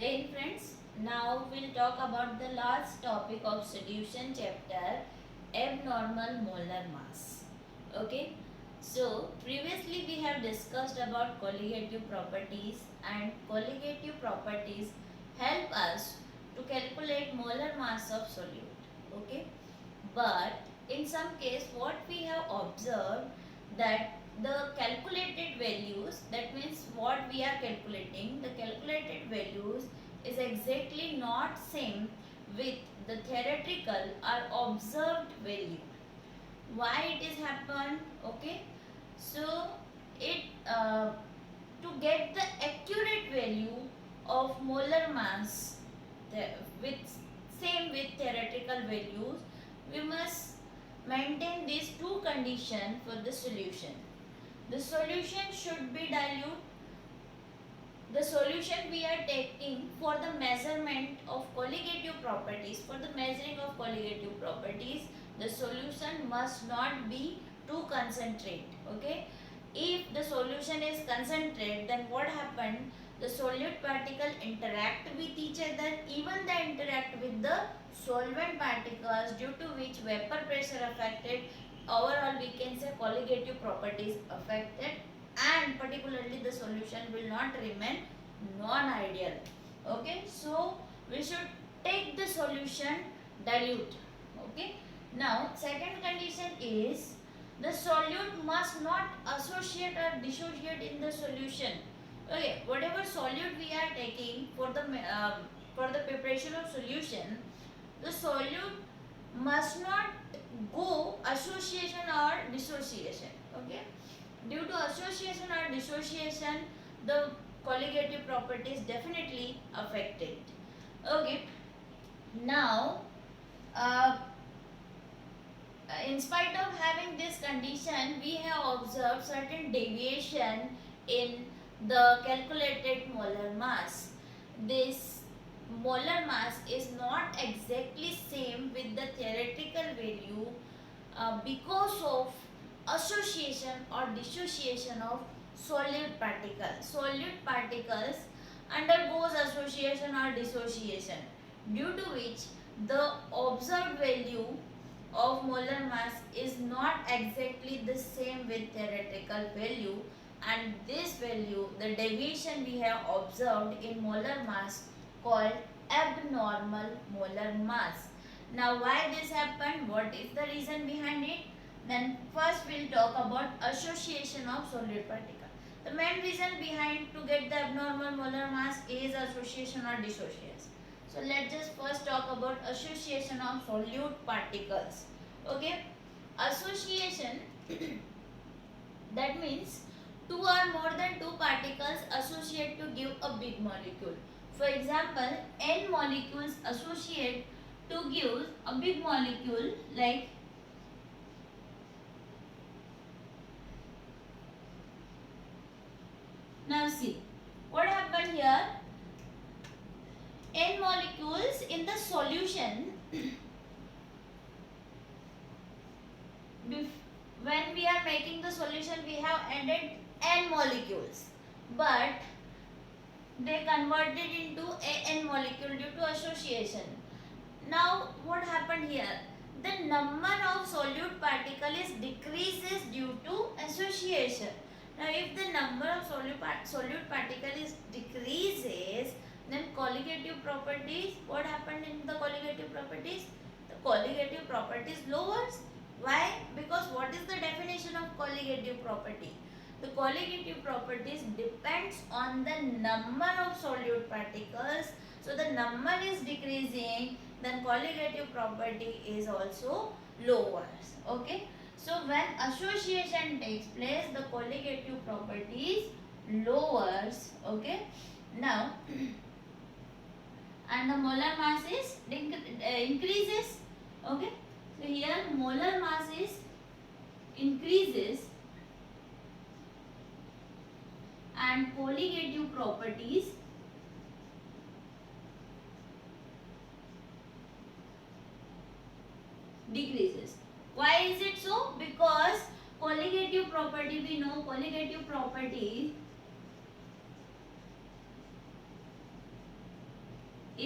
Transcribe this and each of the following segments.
Then friends, now we'll talk about the last topic of solution chapter, abnormal molar mass. Okay, so previously we have discussed about colligative properties, and colligative properties help us to calculate molar mass of solute. Okay, but in some case what we have observed that the calculated values, that means what we are calculating, the calculated values is exactly not same with the theoretical or observed value. Why it is happened? Okay, so it to get the accurate value of molar mass with same with theoretical values, we must maintain these two conditions for the solution. The solution should be dilute. The solution we are taking for the measurement of colligative properties, for the measuring of colligative properties, the solution must not be too concentrate. Okay, if the solution is concentrate, then what happened? The solute particle interact with each other, even they interact with the solvent particles, due to which vapor pressure affected. Overall we can say colligative properties affected, and particularly the solution will not remain non-ideal. Okay, so we should take the solution dilute. Okay, now second condition is the solute must not associate or dissociate in the solution. Okay, whatever solute we are taking for the preparation of solution, the solute must not go association or dissociation. Okay, due to association or dissociation, the colligative property is definitely affected. Okay, now uh, in spite of having this condition, we have observed certain deviation in the calculated molar mass. This molar mass is not exactly same with the theoretical value because of association or dissociation of solute particles. Solute particles undergoes association or dissociation, due to which the observed value of molar mass is not exactly the same with theoretical value, and this value, the deviation we have observed in molar mass, called abnormal molar mass. Now why this happened? What is the reason behind it? Then first we'll talk about association of solute particle. The main reason behind to get the abnormal molar mass is association or dissociation. So let's just first talk about association of solute particles. Okay, association that means two or more than two particles associate to give a big molecule. For example, n molecules associate to give a big molecule like now see what happened here. N molecules in the solution when we are making the solution we have added n molecules, but they converted into an molecule due to association. Now what happened here? The number of solute particle is decreases due to association. Now if the number of solute particle is decreases, then colligative properties, what happened in the colligative properties? The colligative properties lowers. Why? Because what is the definition of colligative property? The colligative properties depends on the number of solute particles. So the number is decreasing, then colligative property is also lowers. Okay. So when association takes place, the colligative properties lowers. Okay. Now and the molar mass is increases. Okay. So here molar mass is increases and colligative properties decreases. Why is it so? Because colligative property, we know colligative property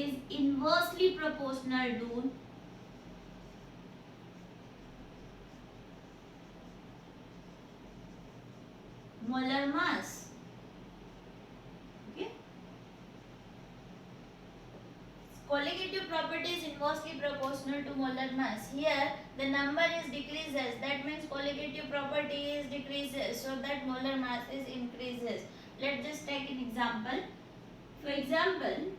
is inversely proportional to molar mass. Okay. Colligative property is inversely proportional to molar mass. Here the number is decreases. That means colligative property is decreases. So that molar mass is increases. Let's just take an example. For example,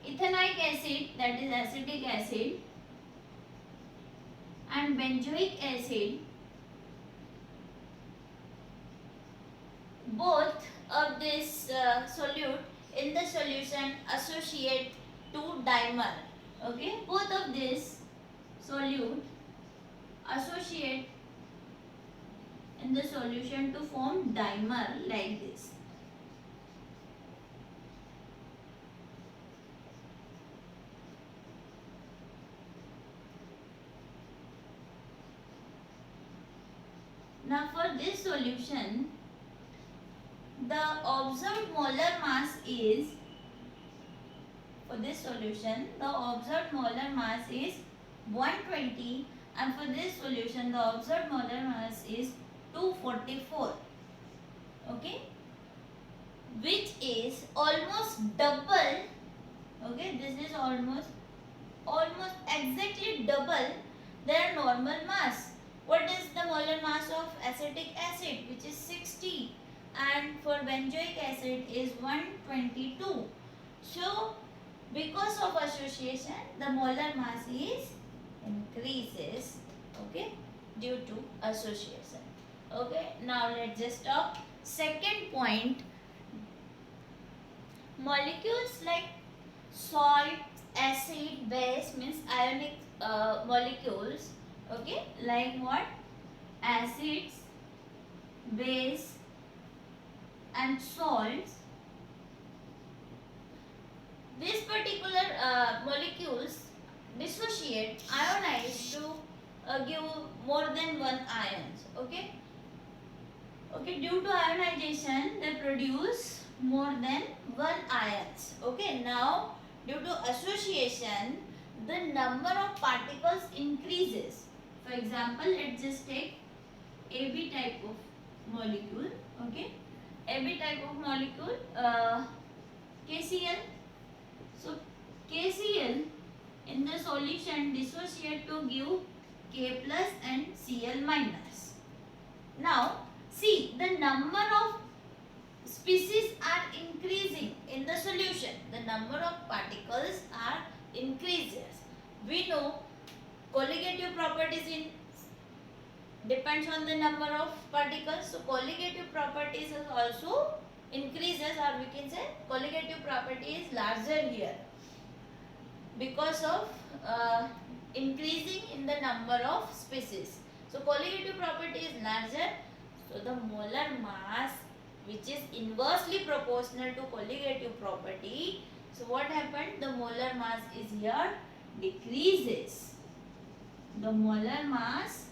ethanoic acid, that is acetic acid, and benzoic acid, both of this solute in the solution associate to dimer. Okay, both of this solute associate in the solution to form dimer like this. Now for this solution, the observed molar mass is, for this solution, the observed molar mass is 120, and for this solution the observed molar mass is 244. Okay, which is almost double. Okay, this is almost exactly double their normal mass. What is the molar mass of acetic acid, which is 60, and for benzoic acid is 122. So because of association, the molar mass is increases, okay, due to association. Okay, now let's just talk second point. Molecules like salt, acid, base means ionic molecules. Okay, like what? Acids, base and salts. These particular molecules dissociate, ionize to give more than one ions. Okay. Okay, due to ionization, they produce more than one ions. Okay, now due to association, the number of particles increases. For example, let's just take AB type of molecule. Okay, AB type of molecule, KCl. So KCl in the solution dissociate to give K plus and Cl minus. Now see, the number of species are increasing in the solution. The number of particles are increases. We know colligative properties in depends on the number of particles. So colligative properties is also increases, or we can say colligative property is larger here because of increasing in the number of species. So colligative property is larger. So the molar mass, which is inversely proportional to colligative property. So what happened? The molar mass is here decreases. The molar mass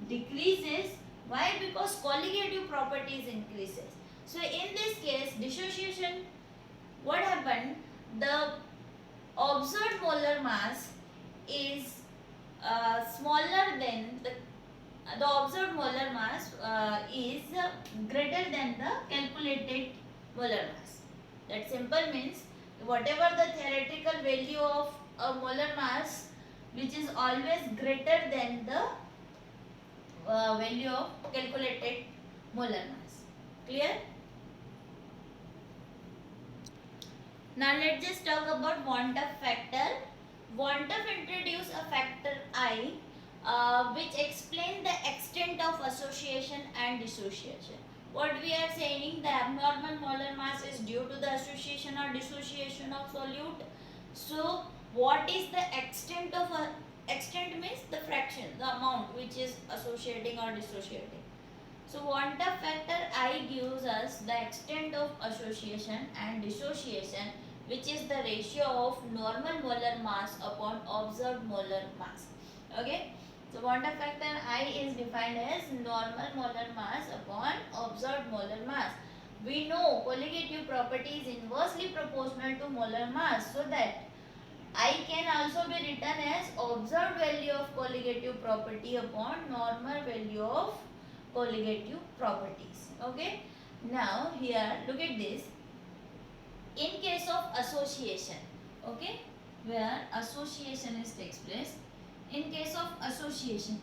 decreases. Why? Because colligative properties increases. So in this case, dissociation, what happened? The observed molar mass is smaller than the observed molar mass is greater than the calculated molar mass. That simple means whatever the theoretical value of a molar mass, which is always greater than the value of calculated molar mass. Clear? Now let's just talk about Van 't Hoff factor. Van 't Hoff introduced a factor I, which explain the extent of association and dissociation. What we are saying, the abnormal molar mass is due to the association or dissociation of solute. So what is the extent of extent means the fraction, the amount which is associating or dissociating. So Van 't Hoff factor I gives us the extent of association and dissociation, which is the ratio of normal molar mass upon observed molar mass. Okay. So Van 't Hoff factor I is defined as normal molar mass upon observed molar mass. we know colligative property is inversely proportional to molar mass, so that I can also be written as observed value of colligative property upon normal value of colligative properties. Okay. Now here look at this. In case of association, okay, where association is takes place, in case of association,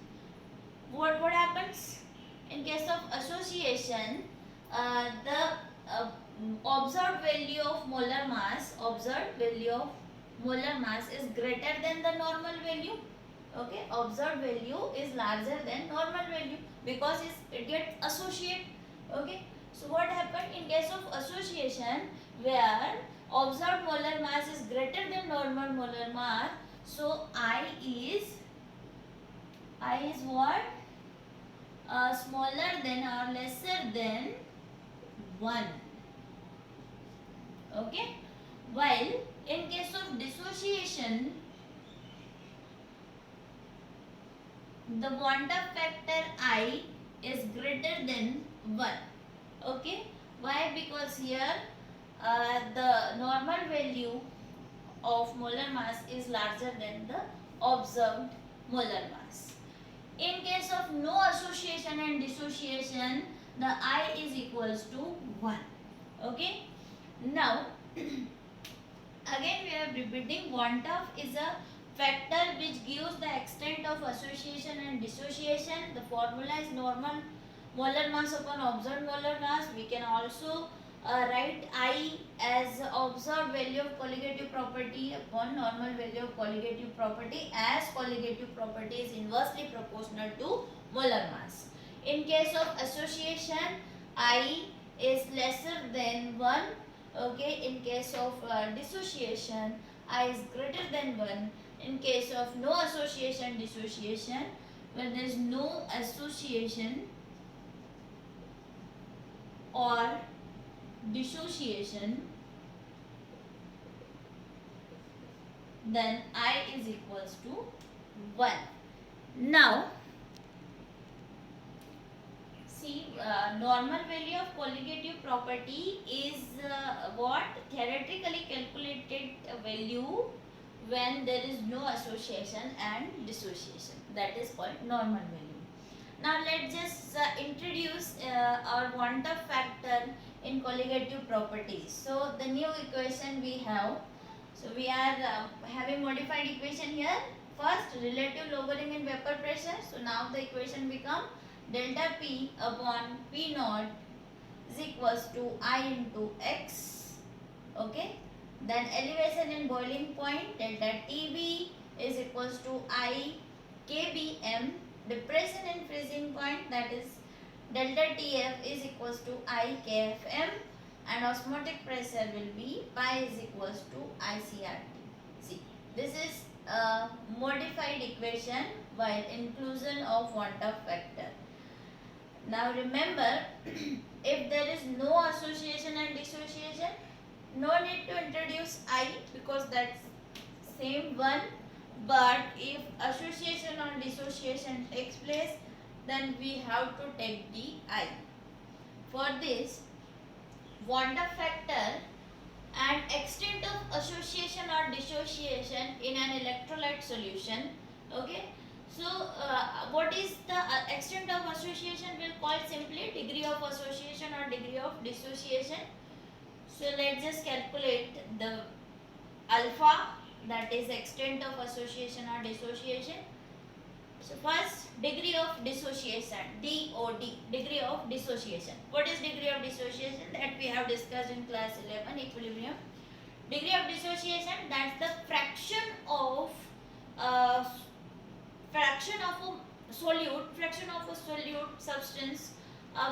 what happens? In case of association, the observed value of molar mass is greater than the normal value. Okay, observed value is larger than normal value because it gets associated. Okay, so what happened in case of association, where observed molar mass is greater than normal molar mass, so I is what? Smaller than or lesser than 1. Okay, while in case of dissociation, the quantum factor I is greater than 1. Okay, why? Because here the normal value of molar mass is larger than the observed molar mass. In case of no association and dissociation, the I is equals to 1. Okay. Now, again we are repeating, quantum is a factor which gives the extent of association and dissociation. The formula is normal molar mass upon observed molar mass. We can also write I as observed value of colligative property upon normal value of colligative property, as colligative property is inversely proportional to molar mass. In case of association, I is lesser than 1. Okay, in case of dissociation, I is greater than 1. In case of no association, dissociation, when there is no association or dissociation, then I is equals to 1. Now, see, normal value of colligative property is what? Theoretically calculated value when there is no association and dissociation. That is called normal value. Now let's just introduce our quantum factor in colligative properties. So the new equation we have. So we are having modified equation here. First, relative lowering in vapor pressure. So now the equation become delta P upon P naught is equals to I into X. Okay. Then elevation in boiling point, delta TB is equals to I KBM. Depression in freezing point, that is delta TF is equals to I KFM, and osmotic pressure will be pi is equals to ICRT. See, this is a modified equation while inclusion of quantum factor. Now remember, if there is no association and dissociation, no need to introduce I because that's same one. But if association or dissociation takes place, then we have to take the I. For this, quantum factor and extent of association or dissociation in an electrolyte solution. Okay. So, what is the extent of association? We'll call simply degree of association or degree of dissociation. So, let's just calculate the alpha, that is extent of association or dissociation. So first, degree of dissociation, DOD, degree of dissociation. What is degree of dissociation? That we have discussed in class 11, equilibrium. Degree of dissociation, that's the fraction of a solute substance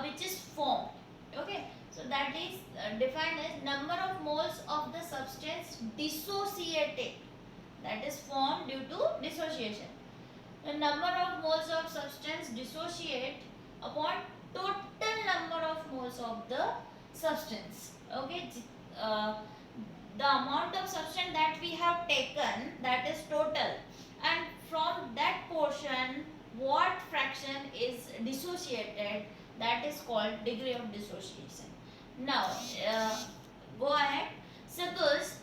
which is formed. Okay. So that is defined as number of moles of the substance dissociated, that is formed due to dissociation. The number of moles of substance dissociate upon total number of moles of the substance. Okay, the amount of substance that we have taken, that is total, and from that portion what fraction is dissociated, that is called degree of dissociation. Now, go ahead. Suppose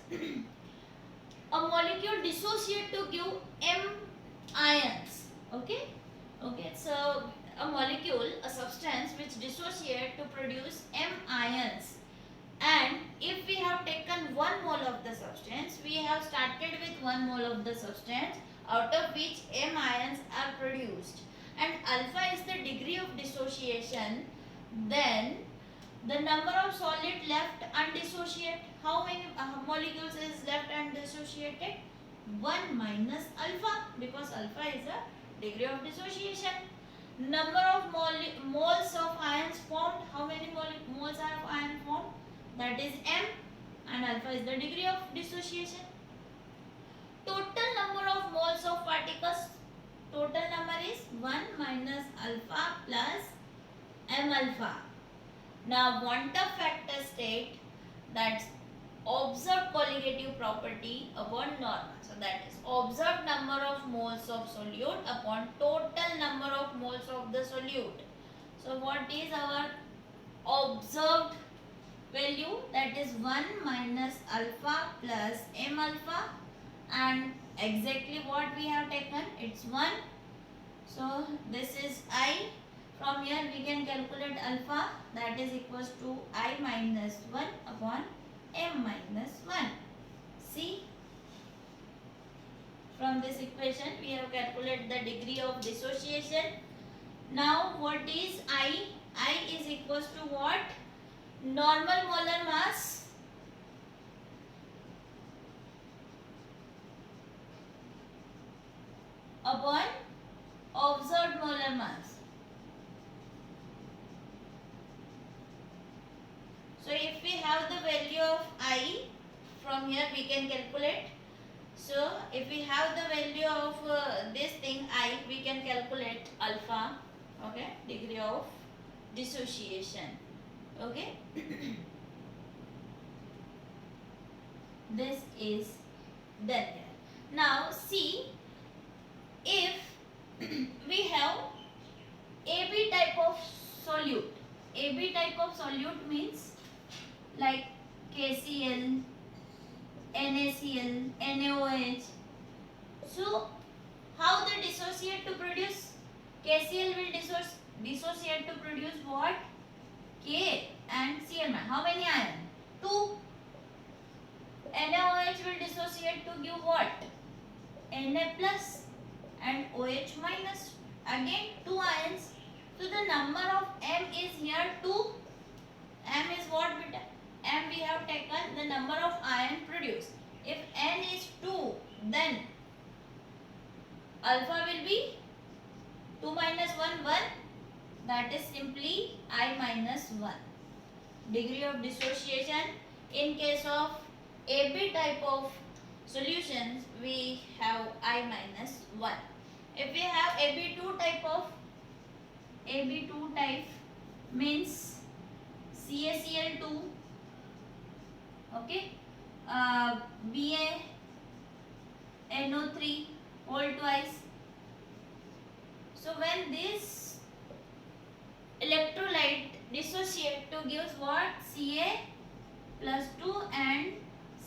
a molecule dissociate to give M ions. Okay. Okay. So a molecule, a substance which dissociate to produce M ions. And if we have taken 1 mole of the substance, we have started with 1 mole of the substance out of which M ions are produced. And alpha is the degree of dissociation. Then the number of solid left undissociated. How many molecules is left undissociated? 1 minus alpha, because alpha is a degree of dissociation. Number of moles of ions formed. How many moles are of ion formed? That is M, and alpha is the degree of dissociation. Total number of moles of particles. Total number is 1 minus alpha plus M alpha. Now quantum factor state that observed colligative property upon normal. So that is observed number of moles of solute upon total number of moles of the solute. So what is our observed value? That is 1 minus alpha plus M alpha, and exactly what we have taken, it's 1. So this is I. From here we can calculate alpha, that is equals to I minus 1 upon M minus 1. See, from this equation we have calculated the degree of dissociation. Now what is I? I is equals to what? Normal molar mass upon observed molar mass. So if we have the value of I, from here we can calculate. So if we have the value of this thing I, we can calculate alpha, okay, degree of dissociation. Okay. This is done here. Now see, if we have AB type of solute. AB type of solute means like KCl, NaCl, NaOH. So how they dissociate to produce? KCl will dissociate to produce what? K and Cl. How many ion? 2. NaOH will dissociate to give what? Na plus and OH minus. Again 2 ions. So the number of M is here 2. M is what beta? M we have taken the number of ion produced. If N is 2, then alpha will be 2 minus 1, 1. That is simply I minus 1. Degree of dissociation in case of AB type of solutions, we have I minus 1. If we have AB2 type means CaCl2, okay, BaNO3 whole twice. So when this electrolyte dissociate to gives what? Ca plus 2 and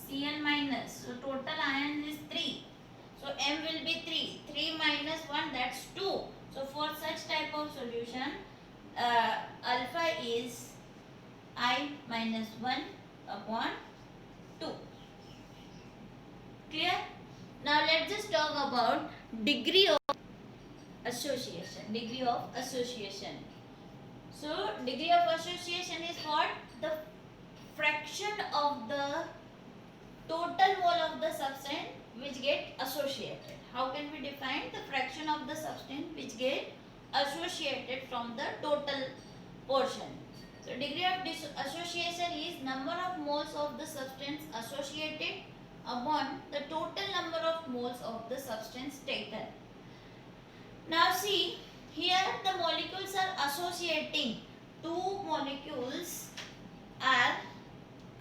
Cl minus. So total ion is 3. So M will be 3. 3 minus 1, that's 2. So for such type of solution, alpha is I minus 1 upon 2. Clear? Now let's just talk about degree of association. Degree of association. So degree of association is what? The fraction of the total mole of the substance which get associated. How can we define the fraction of the substance which get associated from the total portion? So degree of association is number of moles of the substance associated upon the total number of moles of the substance taken. Now see, here the molecules are associating. 2 molecules are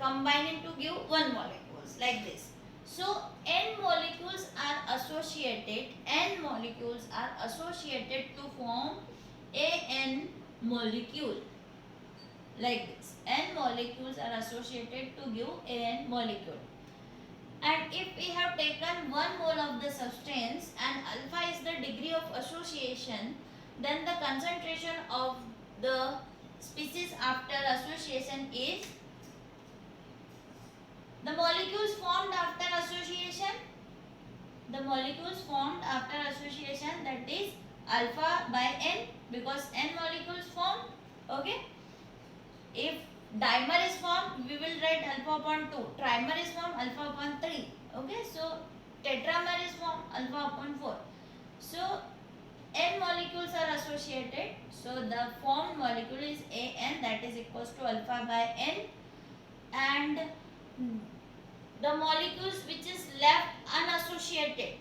combining to give 1 molecules like this. So N molecules are associated. N molecules are associated to form AN molecule. like this. N molecules are associated to give An molecule. And if we have taken 1 mole of the substance and alpha is the degree of association, then the concentration of the species after association is the molecules formed after association. The molecules formed after association, that is alpha by N, because N molecules formed. Okay. If dimer is formed, we will write alpha upon 2. Trimer is formed, alpha upon 3. Okay. So tetramer is formed, alpha upon 4. So N molecules are associated. So the formed molecule is An, that is equals to alpha by N, and the molecules which is left unassociated,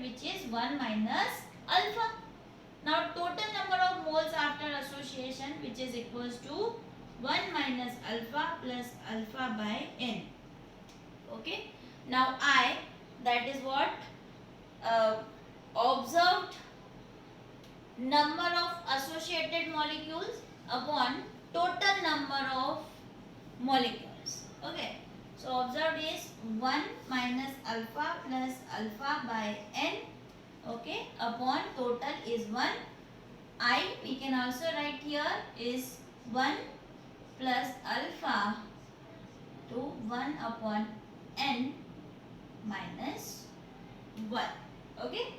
which is 1 minus alpha. Now total number of moles after association, which is equals to 1 minus alpha plus alpha by N. Okay. Now I, that is what observed number of associated molecules upon total number of molecules. Okay. So observed is 1 minus alpha plus alpha by N. Okay. Upon total is 1. I, we can also write here, is 1 plus alpha to 1 upon N minus 1. Okay.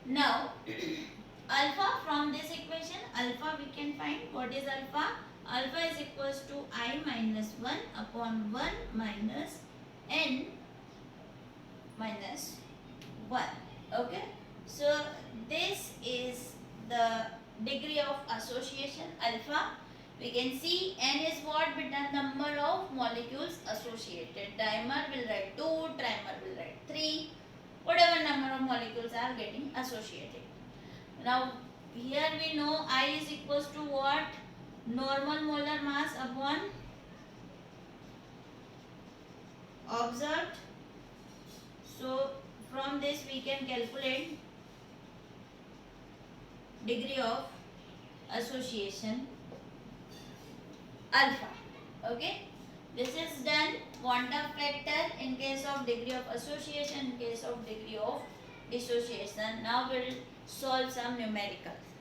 Now alpha, from this equation, alpha we can find. What is alpha? Alpha is equals to I minus 1 upon 1 minus N minus 1. Okay. So this is the degree of association alpha. We can see N is what? Beta number of molecules associated. Dimer will write 2, trimer will write 3. Whatever number of molecules are getting associated. Now here we know I is equals to what? Normal molar mass upon observed. So from this we can calculate degree of association alpha. Okay. This is done quantum factor in case of degree of association, in case of degree of dissociation. Now we will solve some numericals.